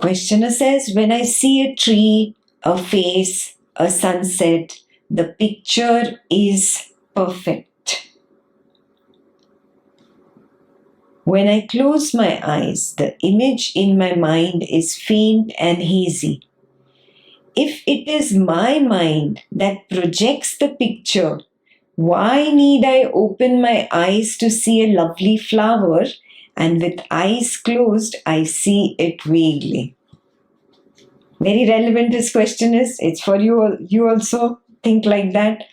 Questioner says, when I see a tree, a face, a sunset, the picture is perfect. When I close my eyes, the image in my mind is faint and hazy. If it is my mind that projects the picture, why need I open my eyes to see a lovely flower, and with eyes closed, I see it vaguely? Very relevant this question is. It's for you. You also think like that.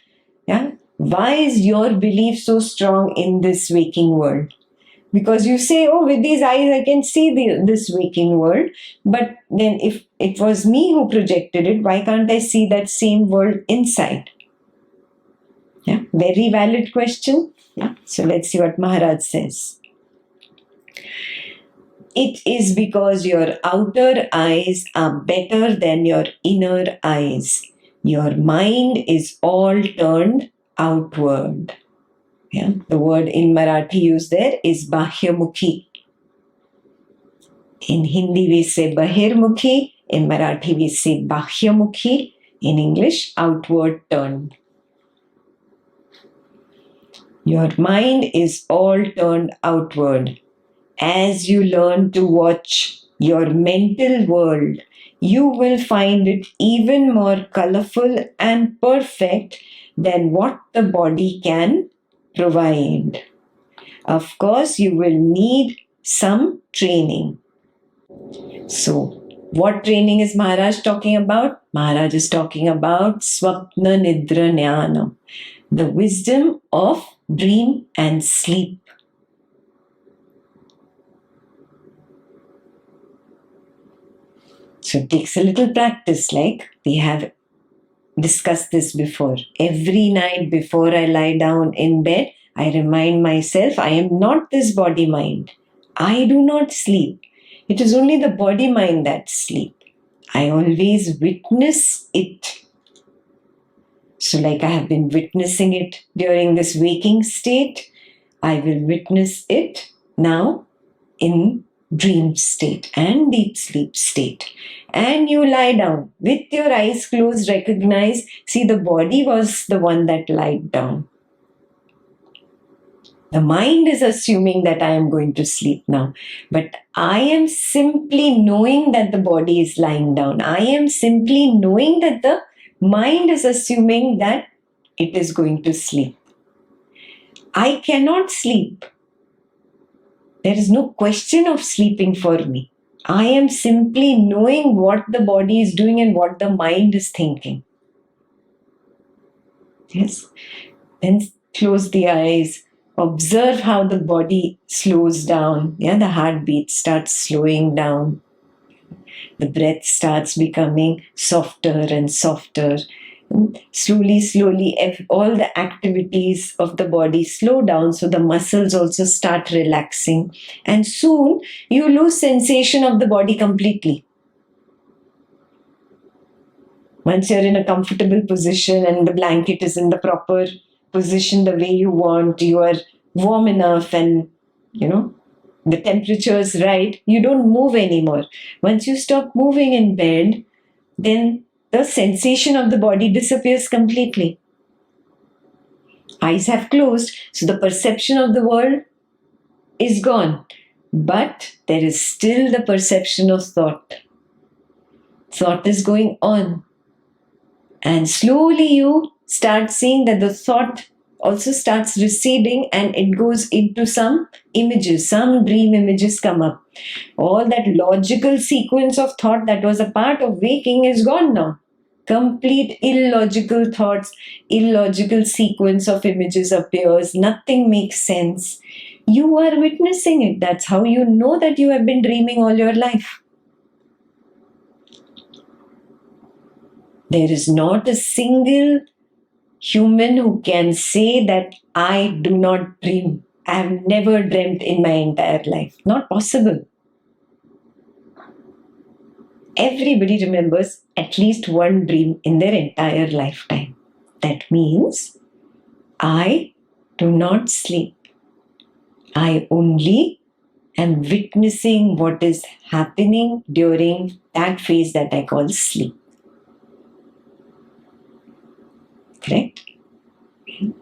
Yeah. Why is your belief so strong in this waking world? Because you say, oh, with these eyes I can see this waking world. But then if it was me who projected it, why can't I see that same world inside? Yeah. Very valid question. Yeah. So let's see what Maharaj says. It is because your outer eyes are better than your inner eyes. Your mind is all turned outward. Yeah, the word in Marathi used there is Bahyamukhi. In Hindi we say Bahirmukhi. In Marathi we say Bahyamukhi. In English, outward turned. Your mind is all turned outward. As you learn to watch your mental world, you will find it even more colorful and perfect than what the body can provide. Of course, you will need some training. So, what training is Maharaj talking about? Maharaj is talking about Swapna Nidra Jnana, the wisdom of dream and sleep. So it takes a little practice, like we have discussed this before. Every night before I lie down in bed, I remind myself I am not this body mind. I do not sleep. It is only the body mind that sleep. I always witness it. So like I have been witnessing it during this waking state, I will witness it now in dream state and deep sleep state. And you lie down with your eyes closed, recognize, see, the body was the one that lied down. The mind is assuming that I am going to sleep now, but I am simply knowing that the body is lying down. I am simply knowing that the mind is assuming that it is going to sleep. I cannot sleep. There is no question of sleeping for me. I am simply knowing what the body is doing and what the mind is thinking. Yes. Then close the eyes. Observe how the body slows down. Yeah, the heartbeat starts slowing down. The breath starts becoming softer and softer. Slowly, slowly, all the activities of the body slow down, so the muscles also start relaxing. And soon, you lose sensation of the body completely. Once you're in a comfortable position and the blanket is in the proper position the way you want, you are warm enough and, the temperature is right, you don't move anymore. Once you stop moving in bed, then the sensation of the body disappears completely. Eyes have closed, so the perception of the world is gone. But there is still the perception of thought. Thought is going on. And slowly you start seeing that the thought also starts receding and it goes into some images, some dream images come up. All that logical sequence of thought that was a part of waking is gone now. Complete illogical thoughts, illogical sequence of images appears. Nothing makes sense. You are witnessing it. That's how you know that you have been dreaming all your life. There is not a single human who can say that I do not dream. I have never dreamt in my entire life. Not possible. Everybody remembers at least one dream in their entire lifetime. That means I do not sleep. I only and witnessing what is happening during that phase that I call sleep. Correct?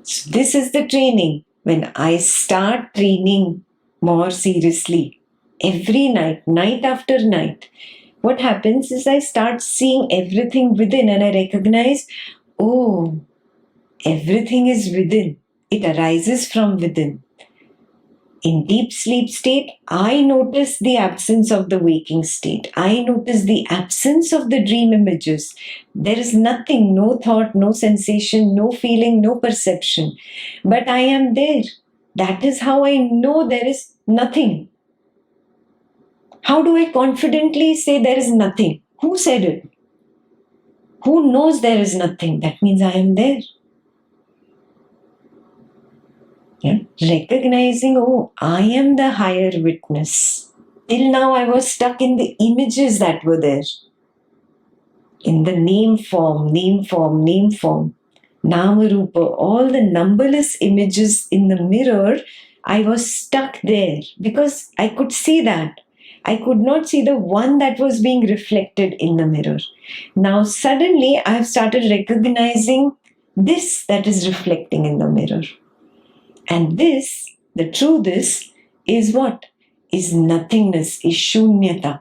So this is the training. When I start training more seriously, every night, night after night, what happens is I start seeing everything within and I recognize, oh, everything is within. It arises from within. In deep sleep state, I notice the absence of the waking state. I notice the absence of the dream images. There is nothing, no thought, no sensation, no feeling, no perception. But I am there. That is how I know there is nothing. How do I confidently say there is nothing? Who said it? Who knows there is nothing? That means I am there. Yeah. Recognizing, oh, I am the higher witness. Till now, I was stuck in the images that were there. In the name form, name form, name form. Namarupa, all the numberless images in the mirror, I was stuck there because I could see that. I could not see the one that was being reflected in the mirror. Now, suddenly, I have started recognizing this that is reflecting in the mirror. And this, the true this, is what? Is nothingness, is shunyata.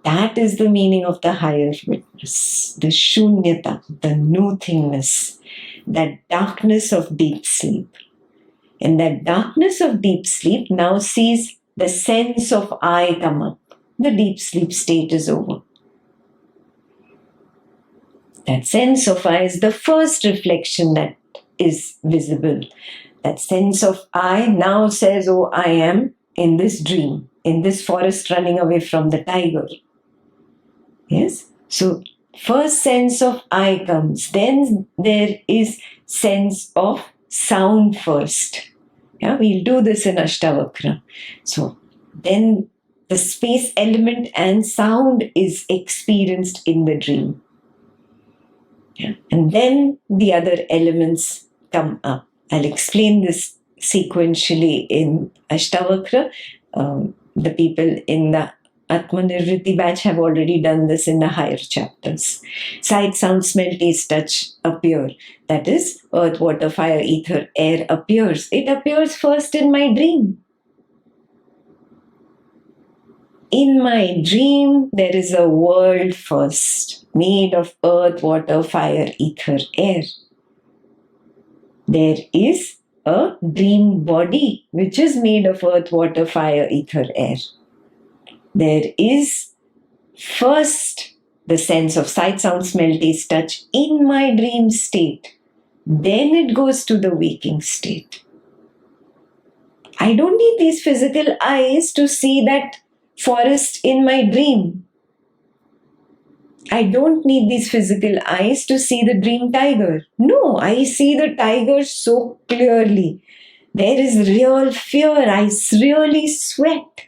That is the meaning of the higher witness, the shunyata, the nothingness, that darkness of deep sleep. And that darkness of deep sleep now sees the sense of I come up. The deep sleep state is over. That sense of I is the first reflection that is visible. That sense of I now says, oh, I am in this dream, in this forest running away from the tiger. Yes? So, first sense of I comes. Then there is sense of sound first. Yeah, we'll do this in Ashtavakra. So, then the space element and sound is experienced in the dream. Yeah. And then the other elements come up. I'll explain this sequentially in Ashtavakra. The people in the Atmanirvriti batch have already done this in the higher chapters. Sight, sound, smell, taste, touch appear. That is, earth, water, fire, ether, air appears. It appears first in my dream. In my dream, there is a world first, made of earth, water, fire, ether, air. There is a dream body which is made of earth, water, fire, ether, air. There is first the sense of sight, sound, smell, taste, touch in my dream state. Then it goes to the waking state. I don't need these physical eyes to see that forest in my dream. I don't need these physical eyes to see the dream tiger. No, I see the tiger so clearly. There is real fear. I really sweat.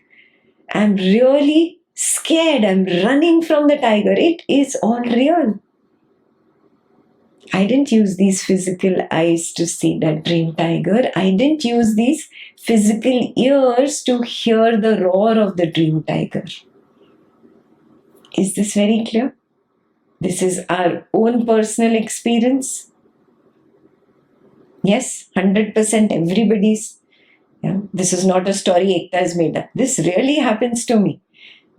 I'm really scared. I'm running from the tiger. It is all real. I didn't use these physical eyes to see that dream tiger. I didn't use these physical ears to hear the roar of the dream tiger. Is this very clear? This is our own personal experience. Yes, 100% everybody's. Yeah, this is not a story Ekta has made up. This really happens to me.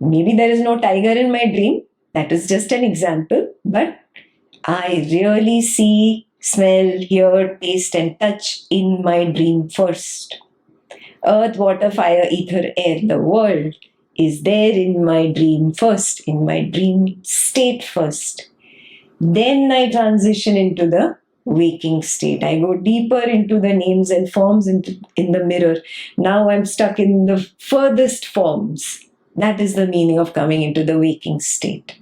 Maybe there is no tiger in my dream. That is just an example. But I really see, smell, hear, taste and touch in my dream first. Earth, water, fire, ether, air, the world is there in my dream first, in my dream state first. Then I transition into the waking state. I go deeper into the names and forms in the mirror. Now I'm stuck in the furthest forms. That is the meaning of coming into the waking state.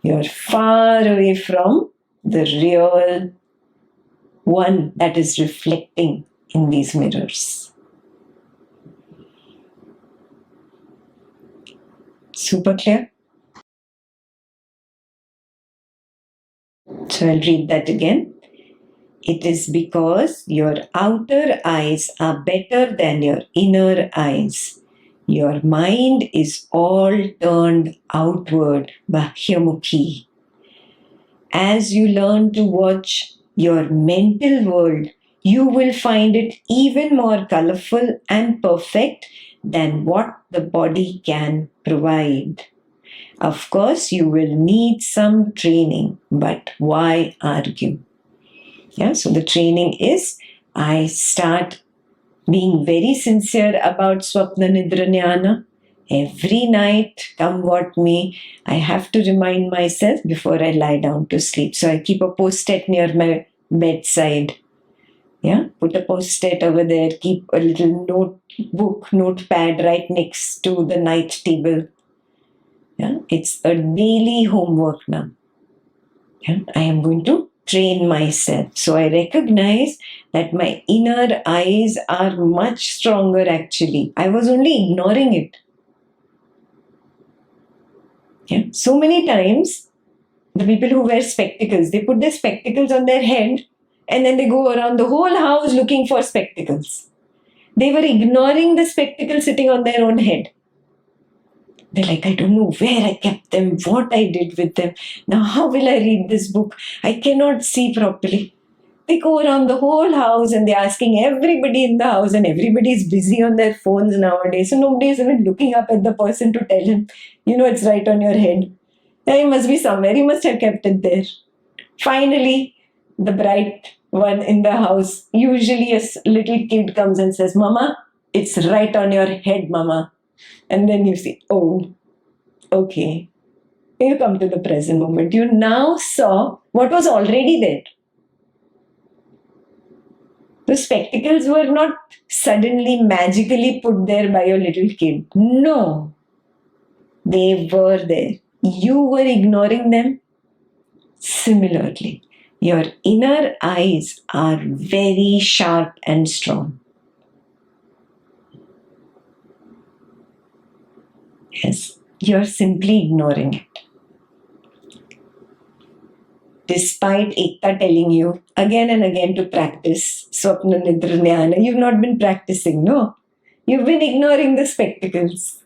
You're far away from the real one that is reflecting in these mirrors. Super clear? So I'll read that again. It is because your outer eyes are better than your inner eyes. Your mind is all turned outward, Bahyamukhi. As you learn to watch your mental world, you will find it even more colorful and perfect than what the body can provide. Of course, you will need some training, but why argue? Yeah, so the training is I start being very sincere about Swapna Nidra Jnana. Every night, come what may, I have to remind myself before I lie down to sleep. So I keep a post-it near my bedside. Yeah, put a post-it over there, keep a little notepad right next to the night table. Yeah, it's a daily homework now. Yeah, I am going to train myself. So I recognize that my inner eyes are much stronger actually. I was only ignoring it. Yeah. So many times, the people who wear spectacles, they put their spectacles on their head and then they go around the whole house looking for spectacles. They were ignoring the spectacles sitting on their own head. They're like, I don't know where I kept them, what I did with them. Now, how will I read this book? I cannot see properly. They go around the whole house and they're asking everybody in the house, and everybody is busy on their phones nowadays. So nobody is even looking up at the person to tell him, it's right on your head. Yeah, it must be somewhere. You must have kept it there. Finally, the bright one in the house, usually a little kid comes and says, Mama, it's right on your head, Mama. And then you see, oh, okay. You come to the present moment. You now saw what was already there. The spectacles were not suddenly magically put there by your little kid. No. They were there. You were ignoring them. Similarly, your inner eyes are very sharp and strong. Yes, you're simply ignoring it. Despite Ekta telling you again and again to practice Swapna Nidra Jnana, you've not been practicing, no? You've been ignoring the spectacles.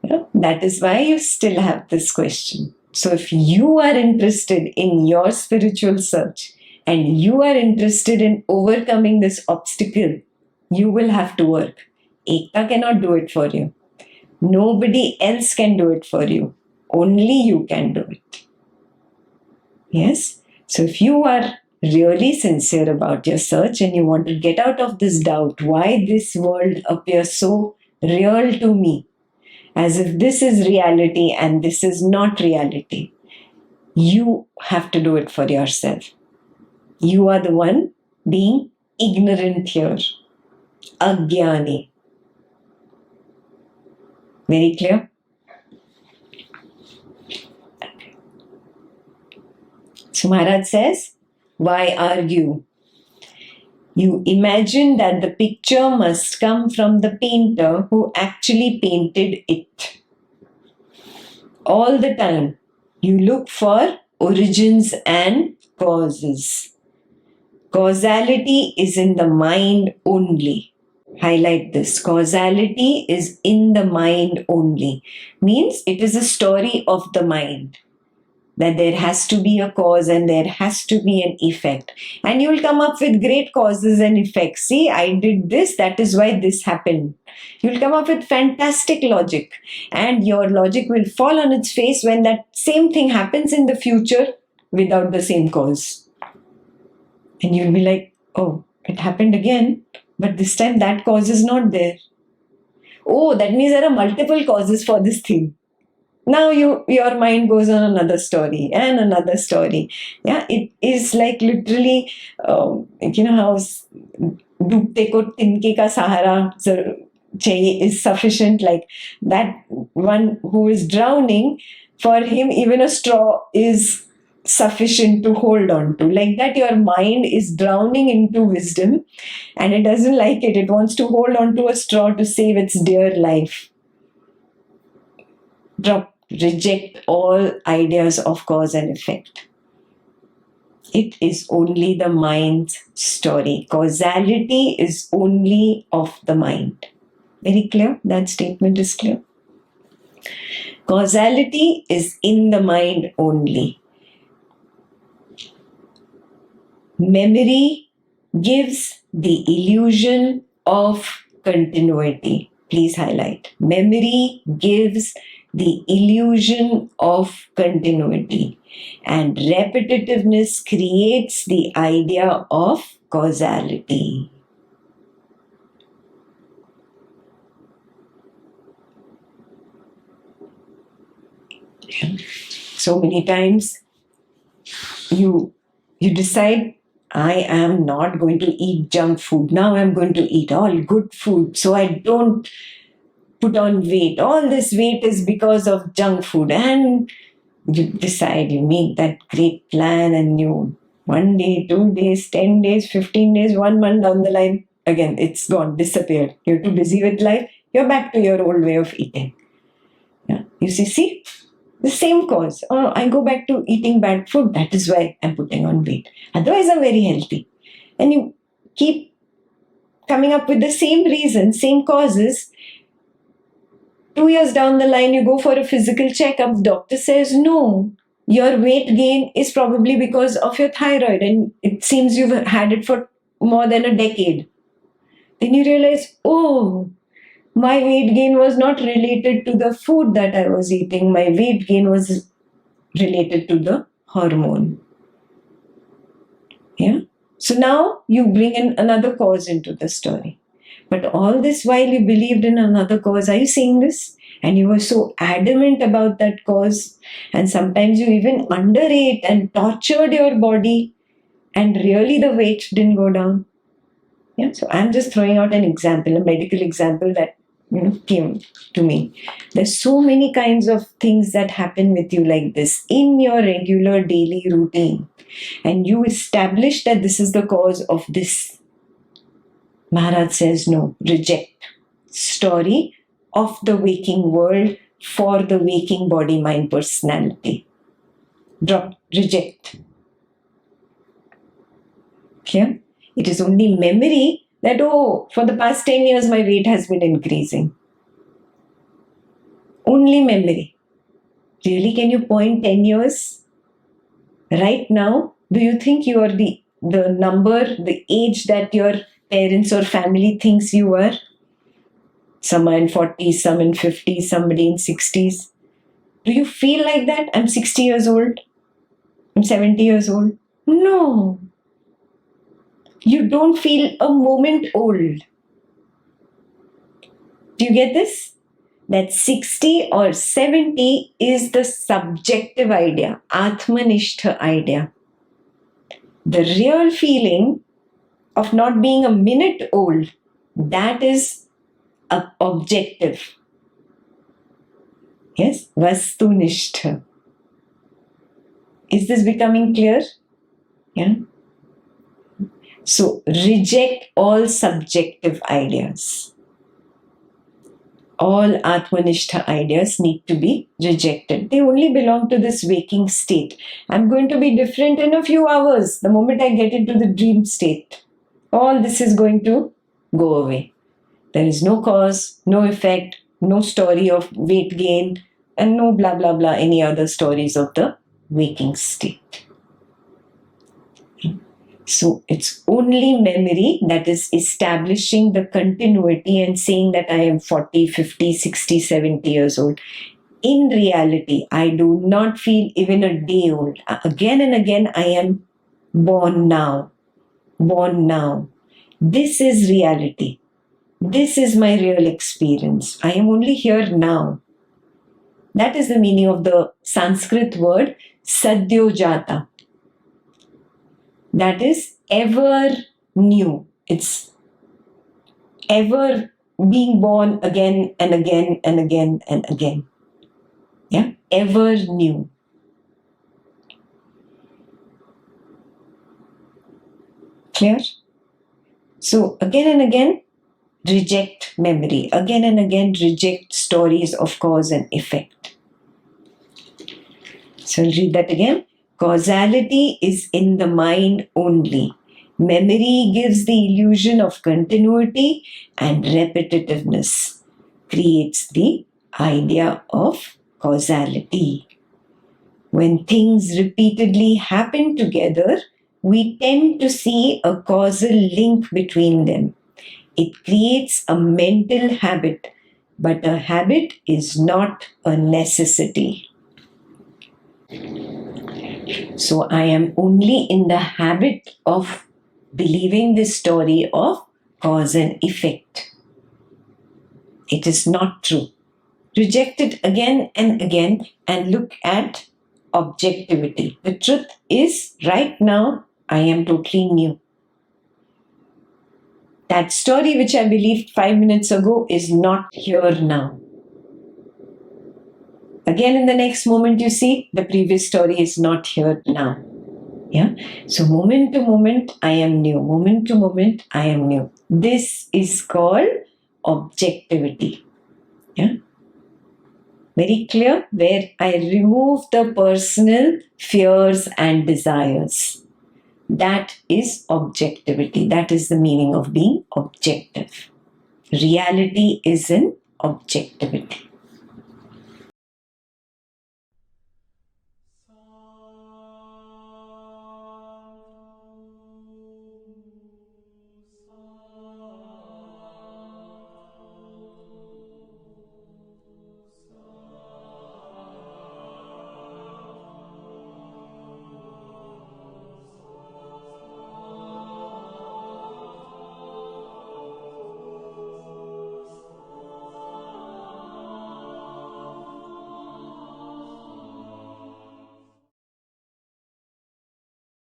Yeah? That is why you still have this question. So if you are interested in your spiritual search and you are interested in overcoming this obstacle, you will have to work. Ekta cannot do it for you. Nobody else can do it for you. Only you can do it. Yes? So if you are really sincere about your search and you want to get out of this doubt, why this world appears so real to me, as if this is reality and this is not reality, you have to do it for yourself. You are the one being ignorant here. Agyani. Very clear? So Maharaj says, why argue? You imagine that the picture must come from the painter who actually painted it. All the time, you look for origins and causes. Causality is in the mind only. Highlight this. Causality is in the mind only. Means it is a story of the mind. That there has to be a cause and there has to be an effect. And you will come up with great causes and effects. See, I did this, that is why this happened. You will come up with fantastic logic. And your logic will fall on its face when that same thing happens in the future without the same cause. And you'll be like, oh, it happened again, but this time that cause is not there. Oh, that means there are multiple causes for this thing. Now your mind goes on another story and another story. Yeah, it is like literally, how डूबते को तिनके का सहारा चाहिए is sufficient. Like that one who is drowning, for him even a straw is sufficient to hold on to. Like that, your mind is drowning into wisdom and it doesn't like it. It wants to hold on to a straw to save its dear life. Reject all ideas of cause and effect. It is only the mind's story. Causality is only of the mind. Very clear? That statement is clear. Causality is in the mind only. Memory gives the illusion of continuity. Please highlight. Memory gives the illusion of continuity, and repetitiveness creates the idea of causality. So many times you decide, I am not going to eat junk food. Now I'm going to eat all good food so I don't put on weight. All this weight is because of junk food. And you decide, you make that great plan, and you 1 day, 2 days, 10 days, 15 days, 1 month down the line, again, it's gone, disappeared. You're too busy with life. You're back to your old way of eating. Yeah. You see, the same cause. Oh, I go back to eating bad food. That is why I'm putting on weight. Otherwise, I'm very healthy. And you keep coming up with the same reason, same causes. 2 years down the line, you go for a physical checkup. Doctor says, no, your weight gain is probably because of your thyroid. And it seems you've had it for more than a decade. Then you realize, oh, my weight gain was not related to the food that I was eating. My weight gain was related to the hormone. Yeah. So now you bring in another cause into the story. But all this while you believed in another cause. Are you seeing this? And you were so adamant about that cause. And sometimes you even underate and tortured your body. And really the weight didn't go down. Yeah. So I'm just throwing out an example, a medical example that came to me. There's so many kinds of things that happen with you like this in your regular daily routine. And you establish that this is the cause of this. Maharaj says, no, reject. Story of the waking world for the waking body, mind, personality. Drop, reject. Clear? It is only memory that, oh, for the past 10 years, my weight has been increasing. Only memory. Really, can you point 10 years? Right now, do you think you are the number, the age that your parents or family thinks you are? Some are in 40s, some in 50s, somebody in 60s. Do you feel like that? I'm 60 years old. I'm 70 years old. No. You don't feel a moment old. Do you get this? That 60 or 70 is the subjective idea, Atmanishtha idea. The real feeling of not being a minute old, that is objective. Yes, Vastunishtha. Is this becoming clear? Yeah. So reject all subjective ideas. All Atmanishtha ideas need to be rejected. They only belong to this waking state. I'm going to be different in a few hours. The moment I get into the dream state, all this is going to go away. There is no cause, no effect, no story of weight gain, and no blah blah blah, any other stories of the waking state. So it's only memory that is establishing the continuity and saying that I am 40, 50, 60, 70 years old. In reality, I do not feel even a day old. Again and again, I am born now. Born now. This is reality. This is my real experience. I am only here now. That is the meaning of the Sanskrit word Sadyojata. That is ever new. It's ever being born again and again and again and again. Yeah, ever new. Clear? So again and again, reject memory. Again and again, reject stories of cause and effect. So I'll read that again. Causality is in the mind only. Memory gives the illusion of continuity, and repetitiveness creates the idea of causality. When things repeatedly happen together, we tend to see a causal link between them. It creates a mental habit, but a habit is not a necessity. So I am only in the habit of believing this story of cause and effect. It is not true. Reject it again and again and look at objectivity. The truth is, right now, I am totally new. That story which I believed 5 minutes ago is not here now. Again, in the next moment, you see, the previous story is not here now. Yeah. So, moment to moment, I am new. Moment to moment, I am new. This is called objectivity. Yeah. Very clear, where I remove the personal fears and desires. That is objectivity. That is the meaning of being objective. Reality is in objectivity.